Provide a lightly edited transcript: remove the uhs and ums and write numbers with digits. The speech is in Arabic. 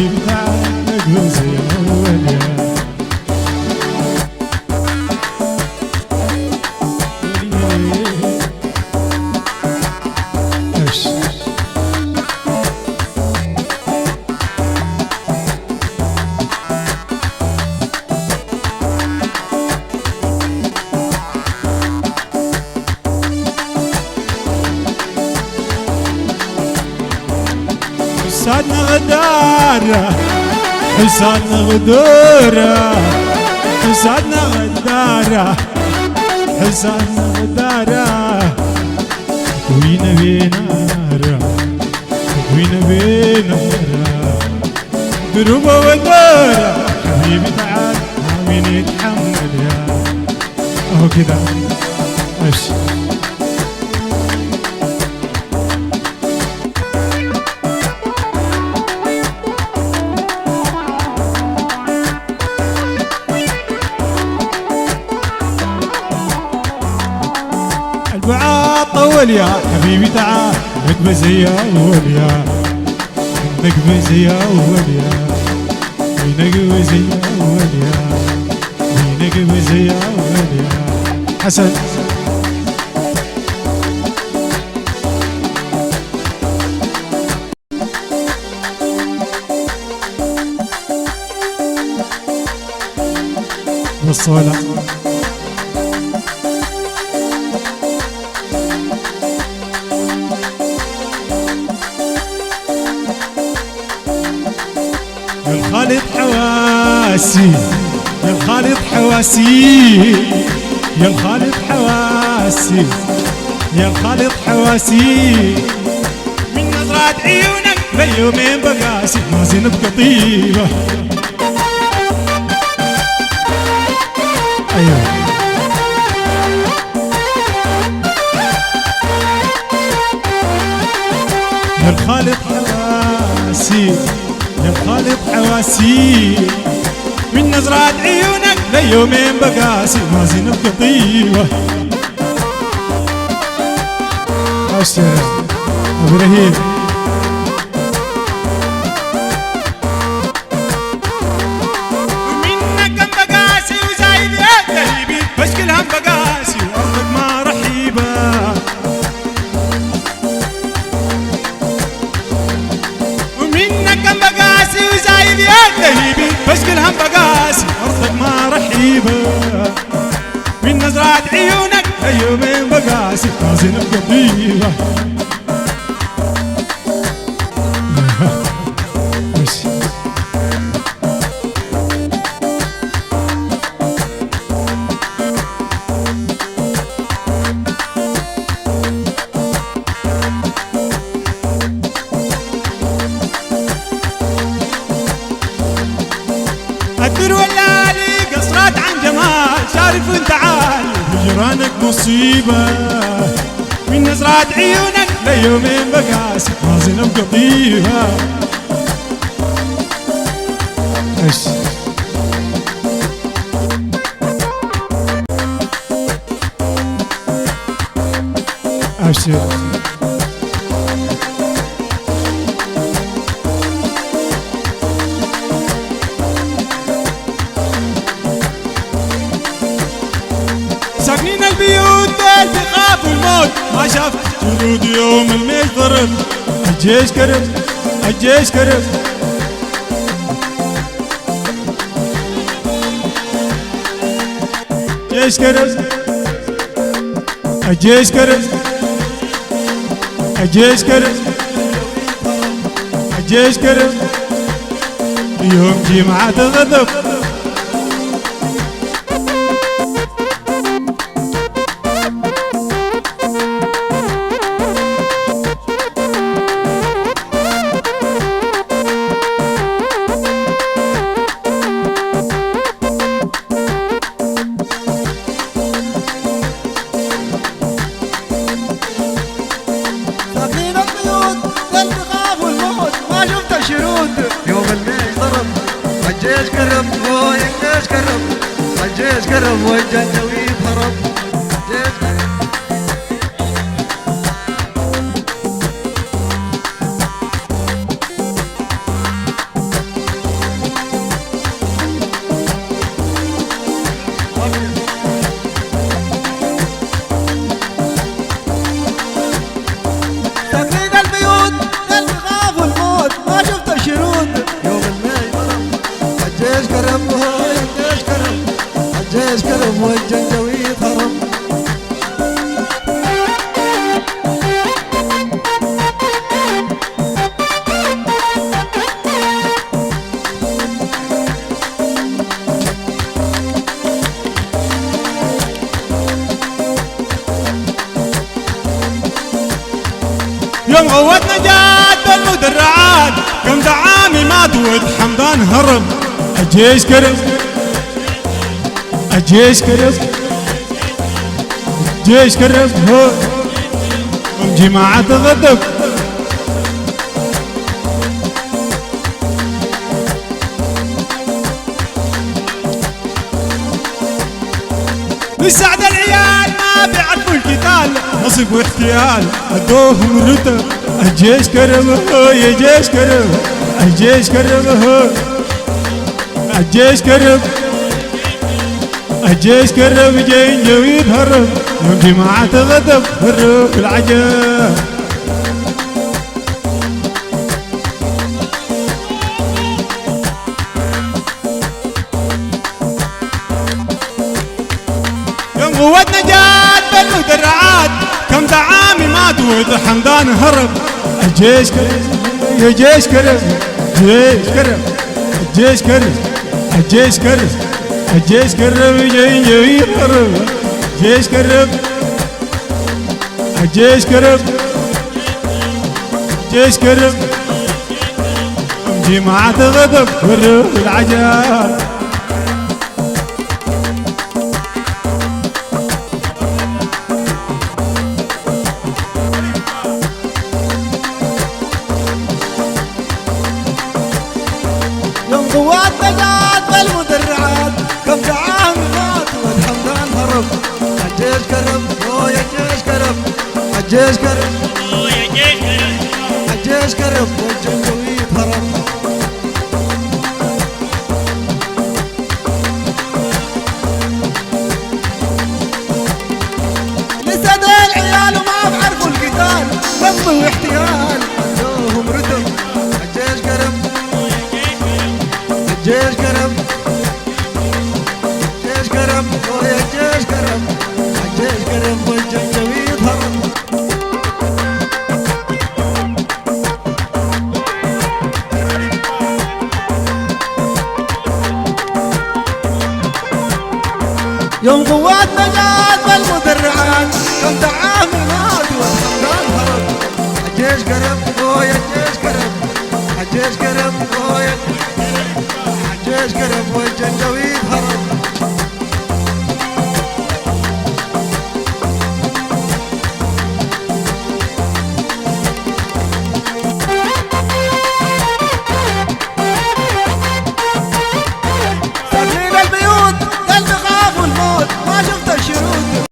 حبيبي تعال نقبل زي اول يا حسادنا غدارة حسادنا غدورة حسادنا غدارة حسادنا غدارة وين بينارة وين بينارة دروبة ودارة حبيبي تعال مين يتحمل يا اهو كده ماشي البعاد طول يا حبيبي تعال نقبل زي اول يا نقبل زي اول يا نقبل زي اول يا نقبل زي اول يا حسن والصولة يا الخالد حواسي يا الخالد حواسي يا الخالد حواسي يا الخالد حواسي من نظرات عيونك بيومين بقاسي ما زين بقطيبة ايوه يا الخالد حواسي يا الخالد حواسي من نظرات عيونك ليومين بقاسي ما زين بقطيبة ابو رهيب ومنك كم بقاسي وزايد يا قلبي بس كلهم بقاسي وارضك ما رحيبة ومنك كم بقاسي وزايد يا قلبي بس كلهم بقاسي ارضك ما رحيبة من نظرات عيونك يومين بقاسي لازم بقطيبة أدر ولا لي قصرات عن جمال شارف وانت عالي هجرانك مصيبة من نظرات عيونك ليومين بقاسي مازن بقطيبة ايش ابشر ساكنين البيوت دول بيخافوا الموت ما شاف جنود يوم الميت ضرب الجيش كرب الجيش كرب الجيش كرب الجيش كرب الجيش كرب الجيش كرب يوم جمعة غضب يوم الميت ضرب الجيش قرب والجيش قرب الجيش قرب والجنوي هرب الجيش قرب والجنجويد هرب. يوم غوتنا جات المدرعات كم دعامي مات ود حمدان هرب. الجيش كرب الجيش كرب الجيش كرب هو جماعة غضب. لسعد العيال ما بيعرفوا القتال نصب واحتيال ادوهم رتب. الجيش كرم هو يا جيش كرم الجيش كرم هو الجيش كرم الجيش كرم جنجويد هرب. يوم جماعة غضب هرب العجب. يوم قوتنا جات بالمدرعات كم دعامي مات ود حمدان هرب. الجيش كرم يا جيش كرم جيش كرم الجيش كرم الجيش كرم الجيش كرم جنجويد هرب. الجيش كرم الجيش كرم الجيش كرم جماعة غضب هرب العجاب. يوم قواتنا جات بالمدرعات كم دعام مات والحمدان هرب. الجيش كرم يا الجيش كرم الجيش كرم الجيش كرم والجنجويد هرب. لسد العيال وما بعرفوا القتال نصب واحتيال عندهم رتب. الجيش كرم الجيش كرم الجيش كرم يا الجيش كرم الجيش كرم والجنجويد هرب. يوم قواتنا جات بالمدرعات كم دعامي